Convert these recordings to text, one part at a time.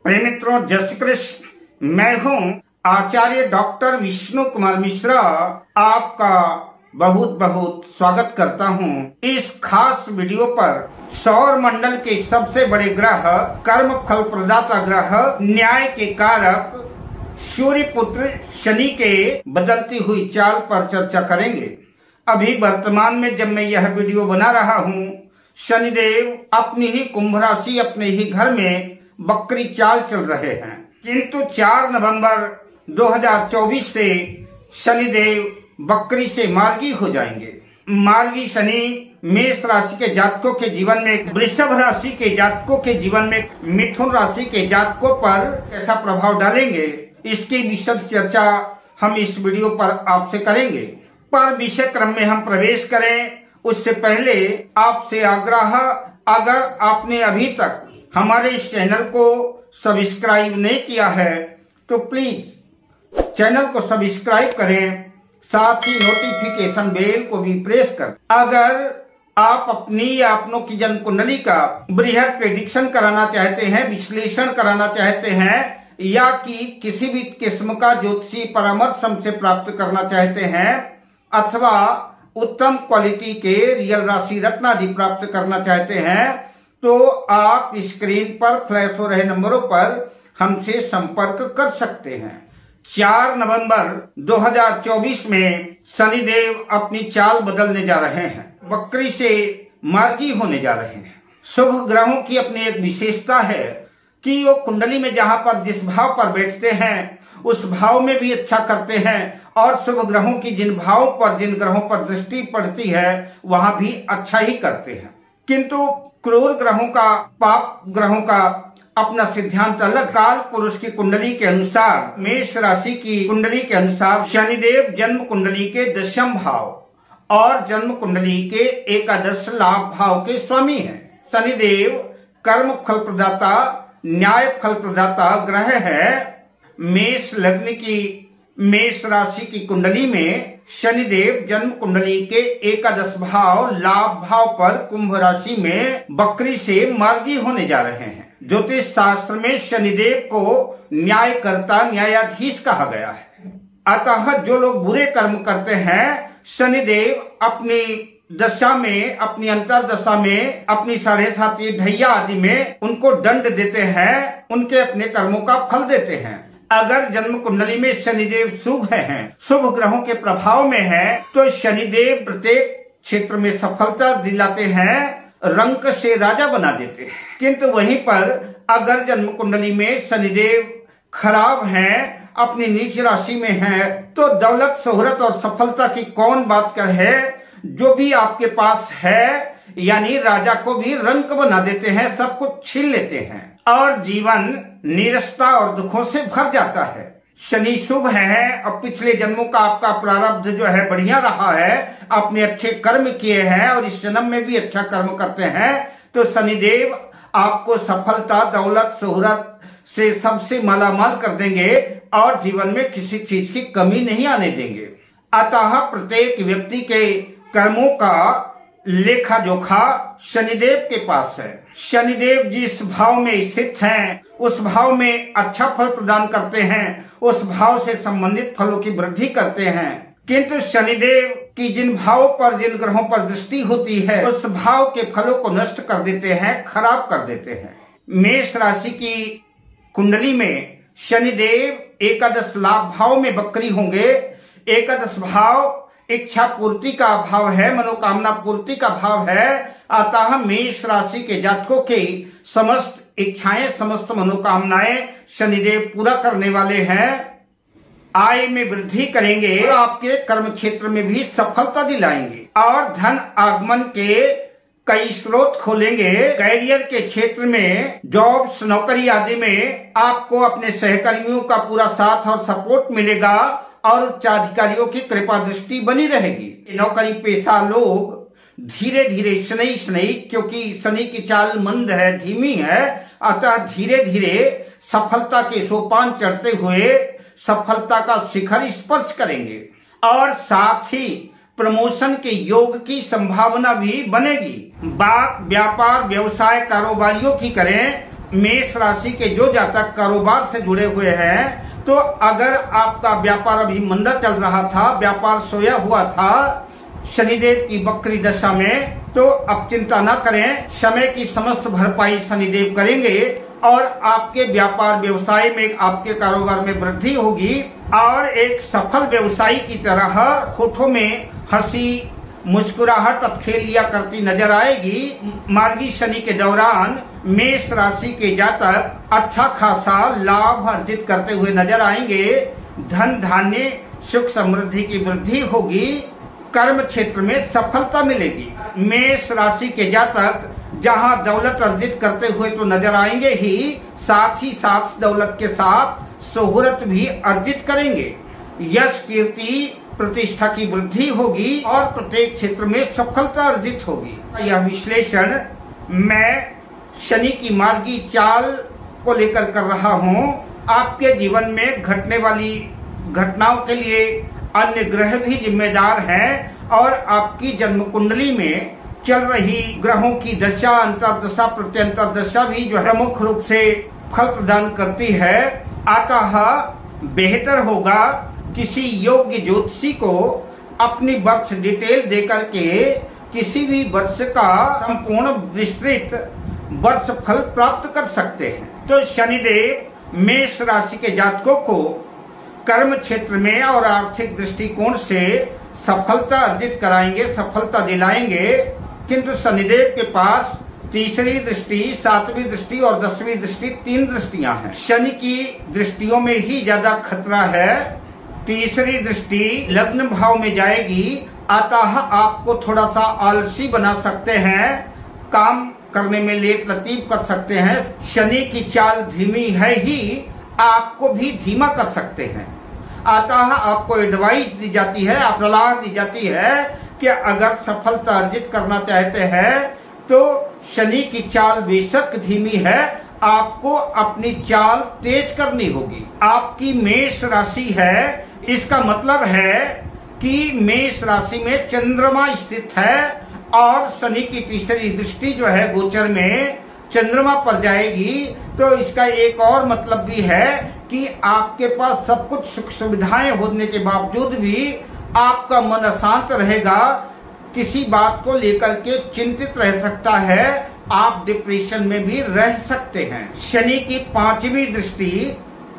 प्रिय मित्रों, जय श्री कृष्ण। मैं हूं आचार्य डॉक्टर विष्णु कुमार मिश्रा। आपका बहुत बहुत स्वागत करता हूं इस खास वीडियो पर। सौर मंडल के सबसे बड़े ग्रह, कर्म फल प्रदाता ग्रह, न्याय के कारक सूर्य पुत्र शनि के बदलती हुई चाल पर चर्चा करेंगे। अभी वर्तमान में जब मैं यह वीडियो बना रहा हूं, शनिदेव अपनी ही कुंभ राशि, अपने ही घर में बकरी चाल चल रहे हैं। किंतु 4 नवंबर 2024 से शनिदेव बकरी से मार्गी हो जाएंगे। मार्गी शनि मेष राशि के जातकों के जीवन में, वृषभ राशि के जातकों के जीवन में, मिथुन राशि के जातकों पर कैसा प्रभाव डालेंगे, इसकी विशद चर्चा हम इस वीडियो पर आपसे करेंगे। पर विषय क्रम में हम प्रवेश करें उससे पहले आपसे आग्रह, अगर आपने अभी तक हमारे इस चैनल को सब्सक्राइब नहीं किया है तो प्लीज चैनल को सब्सक्राइब करें, साथ ही नोटिफिकेशन बेल को भी प्रेस करें। अगर आप अपनी या अपनों की जन्म कुंडली का बृहद प्रेडिक्शन कराना चाहते हैं, विश्लेषण कराना चाहते हैं, या कि किसी भी किस्म का ज्योतिषी परामर्श हमसे प्राप्त करना चाहते हैं, अथवा उत्तम क्वालिटी के रियल राशि रत्न आदि प्राप्त करना चाहते हैं, तो आप स्क्रीन पर फ्लैश हो रहे नंबरों पर हमसे संपर्क कर सकते हैं। 4 नवंबर 2024 में शनिदेव अपनी चाल बदलने जा रहे हैं, बकरी से मार्गी होने जा रहे हैं। शुभ ग्रहों की अपनी एक विशेषता है कि वो कुंडली में जहां पर जिस भाव पर बैठते हैं उस भाव में भी अच्छा करते हैं, और शुभ ग्रहों की जिन भावों पर, जिन ग्रहों पर दृष्टि पड़ती है वहां भी अच्छा ही करते हैं। किंतु क्रूर ग्रहों का, पाप ग्रहों का अपना सिद्धांत अलग। काल पुरुष की कुंडली के अनुसार, मेष राशि की कुंडली के अनुसार शनिदेव जन्म कुंडली के 10वें भाव और जन्म कुंडली के 11 लाभ भाव के स्वामी हैं। शनिदेव कर्म फल प्रदाता, न्याय फल प्रदाता ग्रह है। मेष लग्न की, मेष राशि की कुंडली में शनिदेव जन्म कुंडली के 11 भाव लाभ भाव पर कुंभ राशि में बकरी से मार्गी होने जा रहे हैं। ज्योतिष शास्त्र में शनिदेव को न्यायकर्ता, न्यायाधीश कहा गया है। अतः जो लोग बुरे कर्म करते हैं, शनिदेव अपनी दशा में, अपनी अंतर दशा में, अपनी 7.5 ढैया आदि में उनको दंड देते हैं, उनके अपने कर्मों का फल देते हैं। अगर जन्म कुंडली में शनिदेव शुभ हैं, शुभ ग्रहों के प्रभाव में हैं, तो शनिदेव प्रत्येक क्षेत्र में सफलता दिलाते हैं, रंक से राजा बना देते हैं। किंतु वहीं पर अगर जन्म कुंडली में शनिदेव खराब हैं, अपनी नीच राशि में हैं, तो दौलत, शोहरत और सफलता की कौन बात कहे। जो भी आपके पास है, यानी राजा को भी रंक बना देते हैं, सब कुछ छीन लेते हैं और जीवन निरस्ता और दुखों से भर जाता है। शनि शुभ है और पिछले जन्मों का आपका प्रारब्ध जो है बढ़िया रहा है, आपने अच्छे कर्म किए हैं और इस जन्म में भी अच्छा कर्म करते हैं, तो शनिदेव आपको सफलता, दौलत, शोहरत से सबसे मालामाल कर देंगे और जीवन में किसी चीज की कमी नहीं आने देंगे। अतः प्रत्येक व्यक्ति के कर्मों का लेखा जोखा शनिदेव के पास है। शनिदेव जिस भाव में स्थित हैं, उस भाव में अच्छा फल प्रदान करते हैं, उस भाव से संबंधित फलों की वृद्धि करते हैं। किंतु शनिदेव की जिन भावों पर, जिन ग्रहों पर दृष्टि होती है, उस भाव के फलों को नष्ट कर देते हैं, खराब कर देते हैं। मेष राशि की कुंडली में शनिदेव 11 लाभ भाव में बकरी होंगे। 11 भाव इच्छा पूर्ति का भाव है, मनोकामना पूर्ति का भाव है। अतः मेष राशि के जातकों की समस्त इच्छाएं, समस्त मनोकामनाएं शनिदेव पूरा करने वाले हैं। आय में वृद्धि करेंगे, आपके कर्म क्षेत्र में भी सफलता दिलाएंगे और धन आगमन के कई स्रोत खोलेंगे। कैरियर के क्षेत्र में, जॉब्स, नौकरी आदि में आपको अपने सहकर्मियों का पूरा साथ और सपोर्ट मिलेगा और उच्चाधिकारियों की कृपा दृष्टि बनी रहेगी। नौकरी पेशा लोग धीरे धीरे, शनि, क्योंकि शनि की चाल मंद है, धीमी है, अतः धीरे धीरे सफलता के सोपान चढ़ते हुए सफलता का शिखर स्पर्श करेंगे और साथ ही प्रमोशन के योग की संभावना भी बनेगी। बात व्यापार, व्यवसाय, कारोबारियों की करें मेष राशि के जो जातक कारोबार से जुड़े हुए हैं, तो अगर आपका व्यापार अभी मंदा चल रहा था, व्यापार सोया हुआ था शनिदेव की वक्री दशा में, तो अब चिंता न करें, समय की समस्त भरपाई शनिदेव करेंगे और आपके व्यापार व्यवसाय में, आपके कारोबार में वृद्धि होगी और एक सफल व्यवसायी की तरह होठों में हंसी मुस्कुराहट अतखेलिया करती नजर आएगी। मार्गी शनि के दौरान मेष राशि के जातक अच्छा खासा लाभ अर्जित करते हुए नजर आएंगे। धन धान्य सुख समृद्धि की वृद्धि होगी। कर्म क्षेत्र में सफलता मिलेगी। मेष राशि के जातक जहां दौलत अर्जित करते हुए तो नजर आएंगे ही, साथ ही साथ दौलत के साथ शोहरत भी अर्जित करेंगे। यश कीर्ति प्रतिष्ठा की वृद्धि होगी और प्रत्येक क्षेत्र में सफलता अर्जित होगी। यह विश्लेषण मैं शनि की मार्गी चाल को लेकर कर रहा हूँ। आपके जीवन में घटने वाली घटनाओं के लिए अन्य ग्रह भी जिम्मेदार हैं और आपकी जन्म कुंडली में चल रही ग्रहों की दशा, अंतर्दशा, प्रत्यंतर दशा भी जो है प्रमुख रूप से फल प्रदान करती है। अतः बेहतर होगा किसी योग्य ज्योतिषी को अपनी बर्थ डिटेल देकर के किसी भी वर्ष का संपूर्ण विस्तृत वर्ष फल प्राप्त कर सकते हैं। तो शनिदेव मेष राशि के जातकों को कर्म क्षेत्र में और आर्थिक दृष्टिकोण से सफलता अर्जित कराएंगे, सफलता दिलाएंगे। किंतु शनिदेव के पास तीसरी दृष्टि, सातवीं दृष्टि और 10वीं दृष्टि, 3 दृष्टियां हैं। शनि की दृष्टियों में ही ज्यादा खतरा है। तीसरी दृष्टि लग्न भाव में जाएगी, अतः आपको थोड़ा सा आलसी बना सकते हैं, काम करने में लेट लतीफ कर सकते हैं। शनि की चाल धीमी है ही, आपको भी धीमा कर सकते हैं। अतः आपको एडवाइस दी जाती है, सलाह दी जाती है कि अगर सफलता अर्जित करना चाहते हैं तो शनि की चाल बेशक धीमी है, आपको अपनी चाल तेज करनी होगी। आपकी मेष राशि है, इसका मतलब है कि मेष राशि में चंद्रमा स्थित है और शनि की तीसरी दृष्टि जो है गोचर में चंद्रमा पर जाएगी। तो इसका एक और मतलब भी है कि आपके पास सब कुछ सुख सुविधाएं होने के बावजूद भी आपका मन अशांत रहेगा, किसी बात को लेकर के चिंतित रह सकता है, आप डिप्रेशन में भी रह सकते हैं। शनि की 5वीं दृष्टि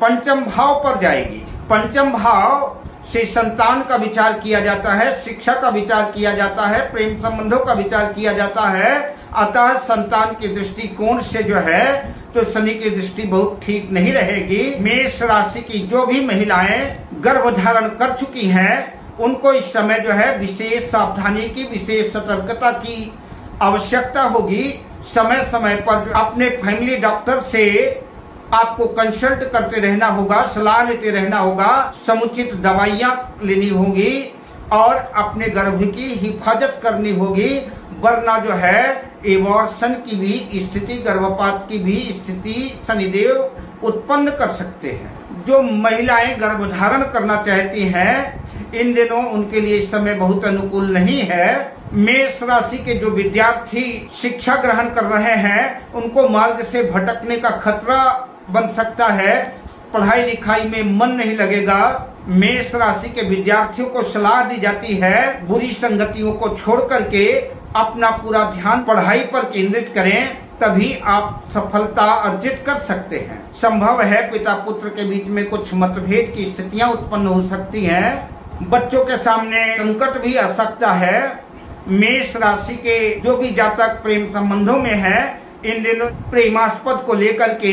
पंचम भाव पर जाएगी। पंचम भाव से संतान का विचार किया जाता है, शिक्षा का विचार किया जाता है, प्रेम संबंधों का विचार किया जाता है। अतः संतान के दृष्टिकोण से जो है तो शनि की दृष्टि बहुत ठीक नहीं रहेगी। मेष राशि की जो भी महिलाएं गर्भ धारण कर चुकी हैं, उनको इस समय जो है विशेष सावधानी की, विशेष सतर्कता की आवश्यकता होगी। समय समय पर अपने फैमिली डॉक्टर से आपको कंसल्ट करते रहना होगा, सलाह लेते रहना होगा, समुचित दवाइयां लेनी होगी और अपने गर्भ की हिफाजत करनी होगी, वरना जो है एबॉर्शन की भी स्थिति, गर्भपात की भी स्थिति शनिदेव उत्पन्न कर सकते हैं। जो महिलाएं गर्भधारण करना चाहती हैं, इन दिनों उनके लिए इस समय बहुत अनुकूल नहीं है। मेष राशि के जो विद्यार्थी शिक्षा ग्रहण कर रहे हैं, उनको मार्ग से भटकने का खतरा बन सकता है, पढ़ाई लिखाई में मन नहीं लगेगा। मेष राशि के विद्यार्थियों को सलाह दी जाती है, बुरी संगतियों को छोड़ करके अपना पूरा ध्यान पढ़ाई पर केंद्रित करें, तभी आप सफलता अर्जित कर सकते हैं। संभव है पिता पुत्र के बीच में कुछ मतभेद की स्थितियां उत्पन्न हो सकती हैं, बच्चों के सामने संकट भी आ सकता है। मेष राशि के जो भी जातक प्रेम संबंधों में है, इन दिनों प्रेमास्पद को लेकर के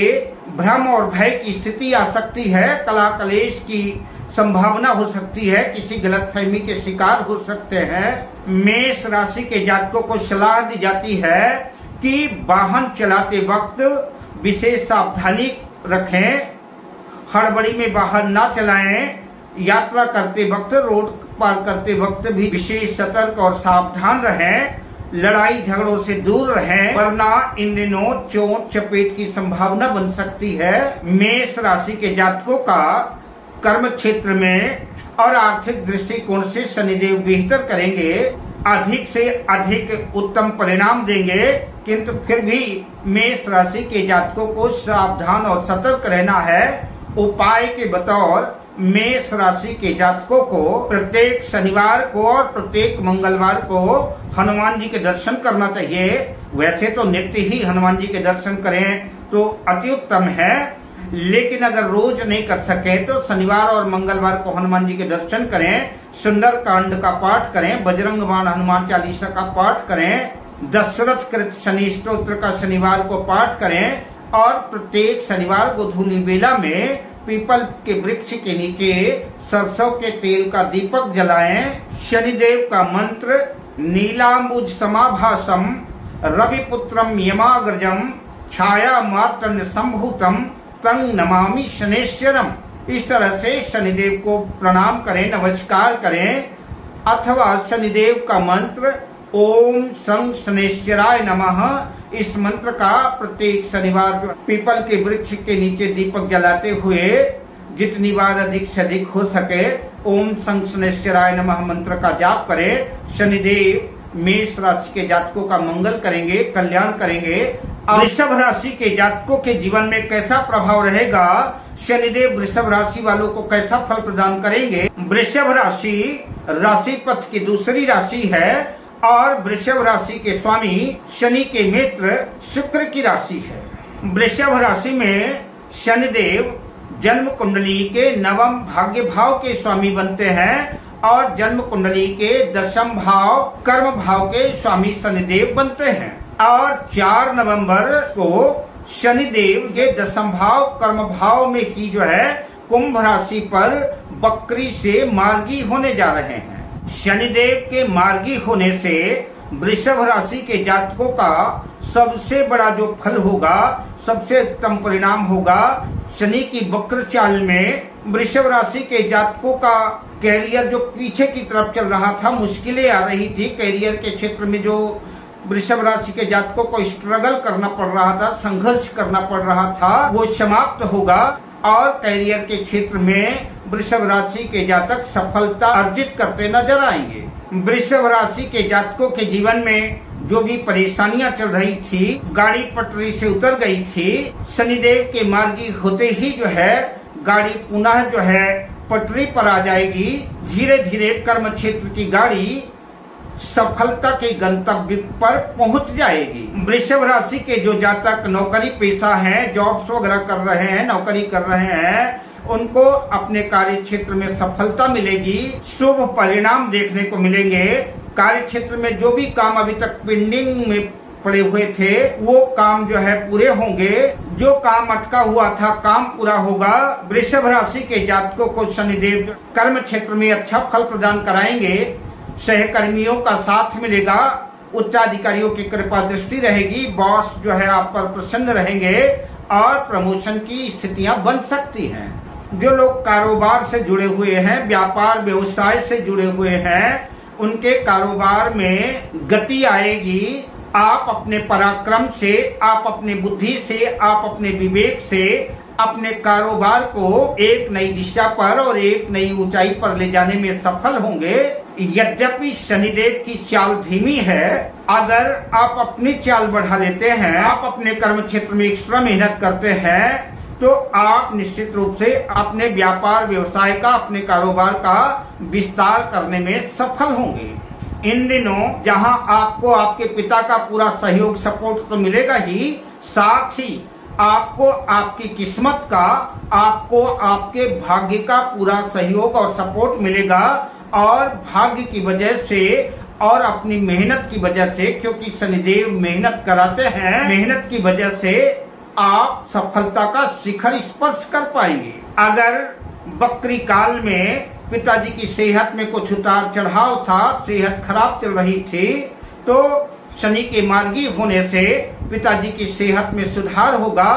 भ्रम और भय की स्थिति आ सकती है, कलह कलेश की संभावना हो सकती है, किसी गलतफहमी के शिकार हो सकते हैं। मेष राशि के जातकों को सलाह दी जाती है कि वाहन चलाते वक्त विशेष सावधानी रखें, हड़बड़ी में वाहन ना चलाएं, यात्रा करते वक्त, रोड पार करते वक्त भी विशेष सतर्क और सावधान रहें, लड़ाई झगड़ों से दूर रहें, वरना इन दिनों चोट चपेट की संभावना बन सकती है। मेष राशि के जातकों का कर्म क्षेत्र में और आर्थिक दृष्टिकोण से शनिदेव बेहतर करेंगे, अधिक से अधिक उत्तम परिणाम देंगे, किंतु फिर भी मेष राशि के जातकों को सावधान और सतर्क रहना है। उपाय के बतौर मेष राशि के जातकों को प्रत्येक शनिवार को और प्रत्येक मंगलवार को हनुमान जी के दर्शन करना चाहिए। वैसे तो नित्य ही हनुमान जी के दर्शन करें तो अति उत्तम है, लेकिन अगर रोज नहीं कर सके तो शनिवार और मंगलवार को हनुमान जी के दर्शन करें, सुंदर कांड का पाठ करें, बजरंग बाण हनुमान चालीसा का पाठ करें, दशरथ कृत शनि स्तोत्र का शनिवार को पाठ करें और प्रत्येक शनिवार को धूली बेला में पीपल के वृक्ष के नीचे सरसों के तेल का दीपक जलाएं। शनिदेव का मंत्र नीलांबुज समाभासम रविपुत्रम यमाग्रजम छाया मार्तंड संभूतम तंग नमामि शनेश्वरम। इस तरह से शनिदेव को प्रणाम करें, नमस्कार करें। अथवा शनिदेव का मंत्र ओम सं शनेश्वराय नमः, इस मंत्र का प्रत्येक शनिवार पीपल के वृक्ष के नीचे दीपक जलाते हुए जितनी बार अधिक से अधिक हो सके ओम सं शनेश्वराय नमः मंत्र का जाप करें। शनिदेव मेष राशि के जातकों का मंगल करेंगे, कल्याण करेंगे। वृषभ राशि के जातकों के जीवन में कैसा प्रभाव रहेगा, शनिदेव वृषभ राशि वालों को कैसा फल प्रदान करेंगे। वृषभ राशि राशि पथ की दूसरी राशि है और वृषभ राशि के स्वामी शनि के मित्र शुक्र की राशि है। वृषभ राशि में शनिदेव जन्म कुंडली के नवम भाग्य भाव के स्वामी बनते हैं और जन्म कुंडली के दशम भाव कर्म भाव के स्वामी शनिदेव बनते हैं। और 4 नवंबर को शनिदेव के दशम भाव कर्म भाव में ही जो है कुंभ राशि पर बकरी से मार्गी होने जा रहे हैं। शनिदेव के मार्गी होने से वृषभ राशि के जातकों का सबसे बड़ा जो फल होगा, सबसे उत्तम परिणाम होगा। शनि की वक्र चाल में वृषभ राशि के जातकों का कैरियर जो पीछे की तरफ चल रहा था, मुश्किलें आ रही थी, कैरियर के क्षेत्र में जो वृषभ राशि के जातकों को स्ट्रगल करना पड़ रहा था, संघर्ष करना पड़ रहा था, वो समाप्त होगा और कैरियर के क्षेत्र में वृषभ राशि के जातक सफलता अर्जित करते नजर आएंगे। वृषभ राशि के जातकों के जीवन में जो भी परेशानियां चल रही थी, गाड़ी पटरी से उतर गई थी, शनिदेव के मार्गी होते ही जो है गाड़ी पुनः जो है पटरी पर आ जाएगी। धीरे धीरे कर्म क्षेत्र की गाड़ी सफलता के गंतव्य पर पहुंच जाएगी। वृषभ राशि के जो जातक नौकरी पेशा हैं, जॉब्स वगैरह कर रहे हैं, नौकरी कर रहे हैं, उनको अपने कार्य क्षेत्र में सफलता मिलेगी, शुभ परिणाम देखने को मिलेंगे। कार्य क्षेत्र में जो भी काम अभी तक पेंडिंग में पड़े हुए थे वो काम जो है पूरे होंगे। जो काम अटका हुआ था काम पूरा होगा। वृषभ राशि के जातकों को शनिदेव कर्म क्षेत्र में अच्छा फल प्रदान कराएंगे। सहकर्मियों का साथ मिलेगा, उच्चाधिकारियों की कृपा दृष्टि रहेगी, बॉस जो है आप पर प्रसन्न रहेंगे और प्रमोशन की स्थितियां बन सकती हैं। जो लोग कारोबार से जुड़े हुए हैं, व्यापार व्यवसाय से जुड़े हुए हैं, उनके कारोबार में गति आएगी। आप अपने पराक्रम से, आप अपने बुद्धि से, आप अपने विवेक से अपने कारोबार को एक नई दिशा पर और एक नई ऊंचाई पर ले जाने में सफल होंगे। यद्यपि शनिदेव की चाल धीमी है, अगर आप अपनी चाल बढ़ा लेते हैं, आप अपने कर्म क्षेत्र में एक्स्ट्रा मेहनत करते हैं, तो आप निश्चित रूप से अपने व्यापार व्यवसाय का, अपने कारोबार का विस्तार करने में सफल होंगे। इन दिनों जहां आपको आपके पिता का पूरा सहयोग सपोर्ट तो मिलेगा ही, साथ ही आपको आपकी किस्मत का, आपको आपके भाग्य का पूरा सहयोग और सपोर्ट मिलेगा। और भाग्य की वजह से और अपनी मेहनत की वजह से, क्योंकि शनिदेव मेहनत कराते हैं, मेहनत की वजह से आप सफलता का शिखर स्पर्श कर पाएंगे। अगर बकरी काल में पिताजी की सेहत में कुछ उतार चढ़ाव था, सेहत खराब चल रही थी, तो शनि के मार्गी होने से पिताजी की सेहत में सुधार होगा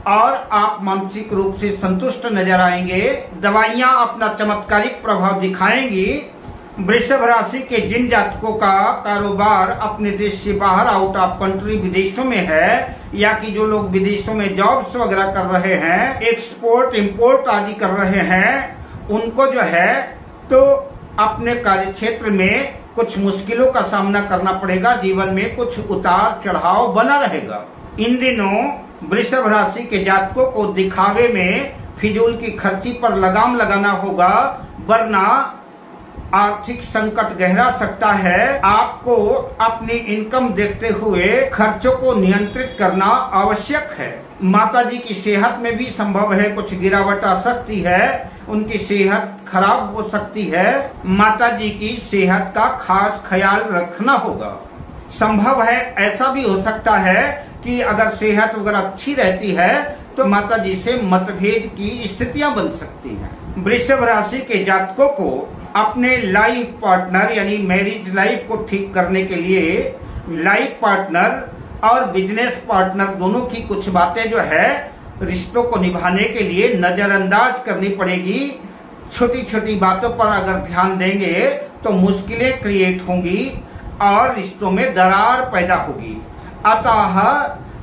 और आप मानसिक रूप से संतुष्ट नजर आएंगे। दवाइयां अपना चमत्कारिक प्रभाव दिखाएंगी। वृषभ राशि के जिन जातकों का कारोबार अपने देश से बाहर, आउट ऑफ कंट्री, विदेशों में है, या कि जो लोग विदेशों में जॉब्स वगैरह कर रहे हैं, एक्सपोर्ट इंपोर्ट आदि कर रहे हैं, उनको जो है तो अपने कार्य क्षेत्र में कुछ मुश्किलों का सामना करना पड़ेगा। जीवन में कुछ उतार चढ़ाव बना रहेगा। इन दिनों वृषभ राशि के जातकों को दिखावे में फिजूल की खर्ची पर लगाम लगाना होगा, वरना आर्थिक संकट गहरा सकता है। आपको अपनी इनकम देखते हुए खर्चों को नियंत्रित करना आवश्यक है। माताजी की सेहत में भी संभव है कुछ गिरावट आ सकती है, उनकी सेहत खराब हो सकती है। माताजी की सेहत का खास ख्याल रखना होगा। संभव है ऐसा भी हो सकता है कि अगर सेहत वगैरह अच्छी रहती है तो माताजी से मतभेद की स्थितियां बन सकती हैं। वृषभ राशि के जातकों को अपने लाइफ पार्टनर यानी मैरिज लाइफ को ठीक करने के लिए लाइफ पार्टनर और बिजनेस पार्टनर दोनों की कुछ बातें जो है रिश्तों को निभाने के लिए नजरअंदाज करनी पड़ेगी। छोटी छोटी बातों पर अगर ध्यान देंगे तो मुश्किलें क्रिएट होंगी और रिश्तों में दरार पैदा होगी। अतः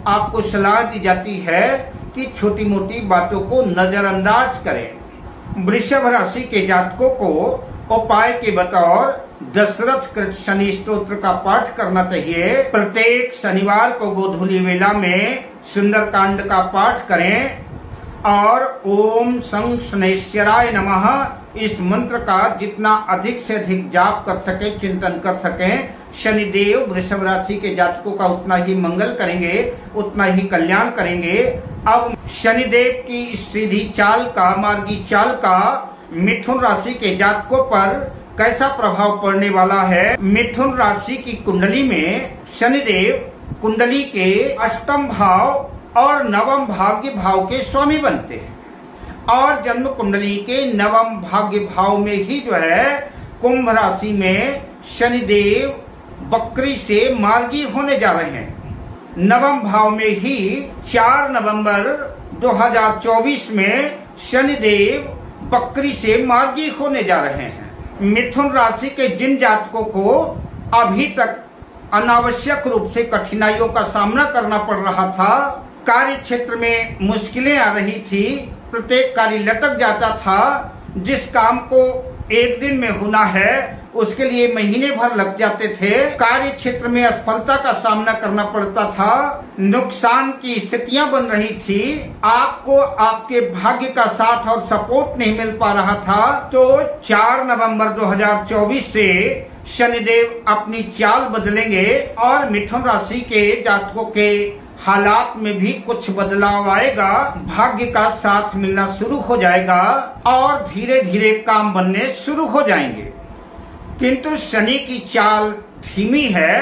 आपको सलाह दी जाती है कि छोटी मोटी बातों को नजरअंदाज करें। वृषभ राशि के जातकों को उपाय के बतौर दशरथ कृत शनि स्तोत्र का पाठ करना चाहिए। प्रत्येक शनिवार को गोधूली वेला में सुंदरकांड का पाठ करें और ओम सं शनैश्चराय नमः इस मंत्र का जितना अधिक से अधिक जाप कर सके, चिंतन कर सकें, शनिदेव वृषभ राशि के जातकों का उतना ही मंगल करेंगे, उतना ही कल्याण करेंगे। अब शनिदेव की सीधी चाल का, मार्गी चाल का मिथुन राशि के जातकों पर कैसा प्रभाव पड़ने वाला है। मिथुन राशि की कुंडली में शनिदेव कुंडली के अष्टम भाव और नवम भाग्य भाव के स्वामी बनते हैं और जन्म कुंडली के नवम भाग्य भाव में ही जो है कुंभ राशि में शनिदेव बकरी से मार्गी होने जा रहे हैं। नवम भाव में ही 4 नवंबर 2024 में शनिदेव बकरी से मार्गी होने जा रहे हैं। मिथुन राशि के जिन जातकों को अभी तक अनावश्यक रूप से कठिनाइयों का सामना करना पड़ रहा था, कार्य क्षेत्र में मुश्किलें आ रही थी, प्रत्येक कार्य लटक जाता था, जिस काम को एक दिन में होना है उसके लिए महीने भर लग जाते थे, कार्य क्षेत्र में असफलता का सामना करना पड़ता था, नुकसान की स्थितियां बन रही थी, आपको आपके भाग्य का साथ और सपोर्ट नहीं मिल पा रहा था, तो 4 नवंबर 2024 से शनिदेव अपनी चाल बदलेंगे और मिथुन राशि के जातकों के हालात में भी कुछ बदलाव आएगा। भाग्य का साथ मिलना शुरू हो जाएगा और धीरे धीरे काम बनने शुरू हो जाएंगे। किंतु शनि की चाल धीमी है,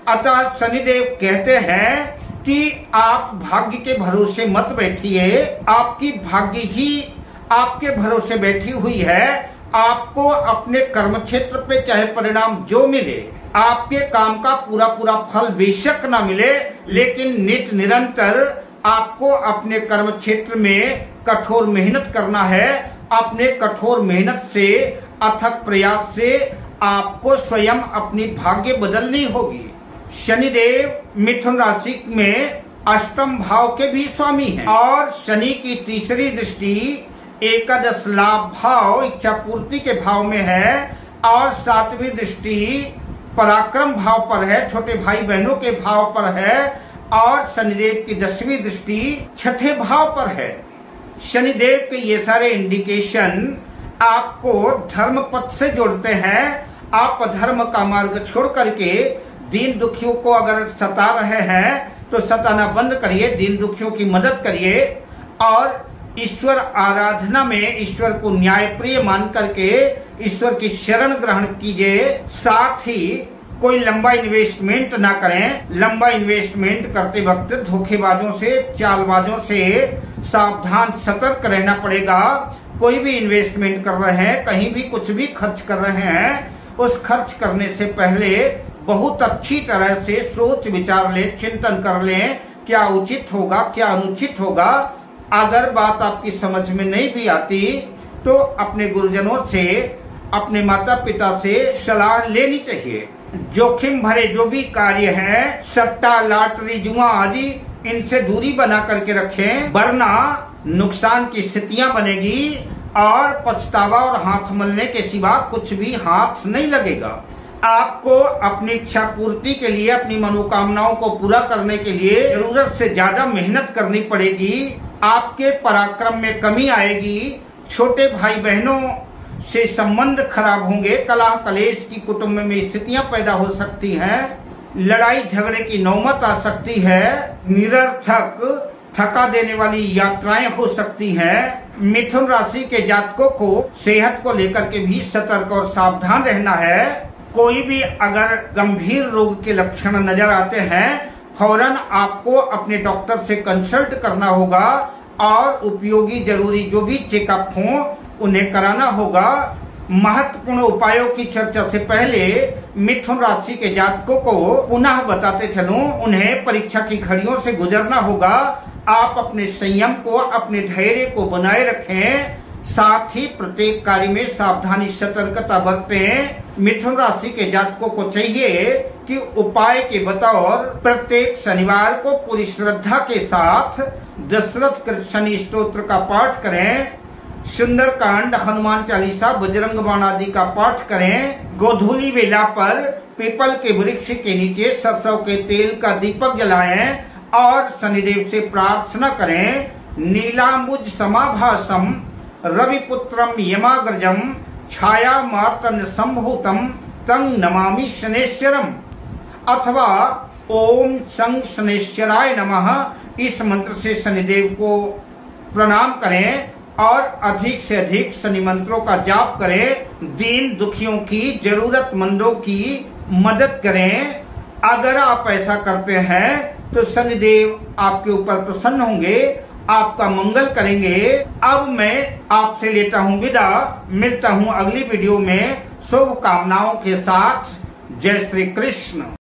अतः शनिदेव कहते हैं कि आप भाग्य के भरोसे मत बैठिए, आपकी भाग्य ही आपके भरोसे बैठी हुई है। आपको अपने कर्म क्षेत्र पे चाहे परिणाम जो मिले, आपके काम का पूरा पूरा फल बेशक ना मिले, लेकिन नित निरंतर आपको अपने कर्म क्षेत्र में कठोर मेहनत करना है। अपने कठोर मेहनत से, अथक प्रयास से आपको स्वयं अपनी भाग्य बदलनी होगी। शनिदेव मिथुन राशि में अष्टम भाव के भी स्वामी हैं और शनि की तीसरी दृष्टि एकादश लाभ भाव, इच्छा पूर्ति के भाव में है और 7वीं दृष्टि पराक्रम भाव पर है, छोटे भाई बहनों के भाव पर है और शनिदेव की 10वीं दृष्टि 6ठे भाव पर है। शनिदेव के ये सारे इंडिकेशन आपको धर्म पथ से जोड़ते हैं। आप धर्म का मार्ग छोड़ करके दीन दुखियों को अगर सता रहे हैं तो सताना बंद करिए, दीन दुखियों की मदद करिए और ईश्वर आराधना में ईश्वर को न्याय प्रिय मान करके ईश्वर की शरण ग्रहण कीजिए। साथ ही कोई लंबा इन्वेस्टमेंट ना करें। लंबा इन्वेस्टमेंट करते वक्त धोखेबाजों से, चालबाजों से सावधान सतर्क रहना पड़ेगा। कोई भी इन्वेस्टमेंट कर रहे हैं, कहीं भी कुछ भी खर्च कर रहे हैं, उस खर्च करने से पहले बहुत अच्छी तरह से सोच विचार लें, चिंतन कर लें, क्या उचित होगा, क्या अनुचित होगा। अगर बात आपकी समझ में नहीं भी आती तो अपने गुरुजनों से, अपने माता पिता से सलाह लेनी चाहिए। जोखिम भरे जो भी कार्य हैं, सट्टा, लॉटरी, जुआ आदि, इनसे दूरी बना करके रखें, वरना नुकसान की स्थितियां बनेगी और पछतावा और हाथ मलने के सिवा कुछ भी हाथ नहीं लगेगा। आपको अपनी इच्छा पूर्ति के लिए, अपनी मनोकामनाओं को पूरा करने के लिए जरूरत से ज्यादा मेहनत करनी पड़ेगी। आपके पराक्रम में कमी आएगी। छोटे भाई बहनों से संबंध खराब होंगे। कलह कलेश की कुटुंब में स्थितियां पैदा हो सकती हैं। लड़ाई झगड़े की नौबत आ सकती है। निरर्थक थका देने वाली यात्राएं हो सकती हैं। मिथुन राशि के जातकों को सेहत को लेकर के भी सतर्क और सावधान रहना है। कोई भी अगर गंभीर रोग के लक्षण नजर आते हैं, फौरन आपको अपने डॉक्टर से कंसल्ट करना होगा और उपयोगी जरूरी जो भी चेकअप हो उन्हें कराना होगा। महत्वपूर्ण उपायों की चर्चा से पहले मिथुन राशि के जातकों को पुनः बताते चलूं, उन्हें परीक्षा की घड़ियों से गुजरना होगा। आप अपने संयम को, अपने धैर्य को बनाए रखें। साथ ही प्रत्येक कार्य में सावधानी सतर्कता बरतें। मिथुन राशि के जातकों को चाहिए कि उपाय के बतौर प्रत्येक शनिवार को पूरी श्रद्धा के साथ दशरथ शनि स्तोत्र का पाठ करें। सुंदरकांड, हनुमान चालीसा, बजरंग बाण आदि का पाठ करें। गोधूली वेला पर पीपल के वृक्ष के नीचे सरसों के तेल का दीपक जलाएं और शनिदेव से प्रार्थना करें। नीलांबुज समाभासम रविपुत्रम यमाग्रजम छाया मार्तन संभूतम तंग नमामि शनेश्वरम अथवा ओम संग शनेश्वराय नमः, इस मंत्र से शनिदेव को प्रणाम करें और अधिक से अधिक शनि मंत्रों का जाप करें। दीन दुखियों की, जरूरतमंदों की मदद करें। अगर आप ऐसा करते हैं तो शनिदेव आपके ऊपर प्रसन्न होंगे, आपका मंगल करेंगे। अब मैं आपसे लेता हूँ विदा। मिलता हूँ अगली वीडियो में शुभ कामनाओं के साथ। जय श्री कृष्ण।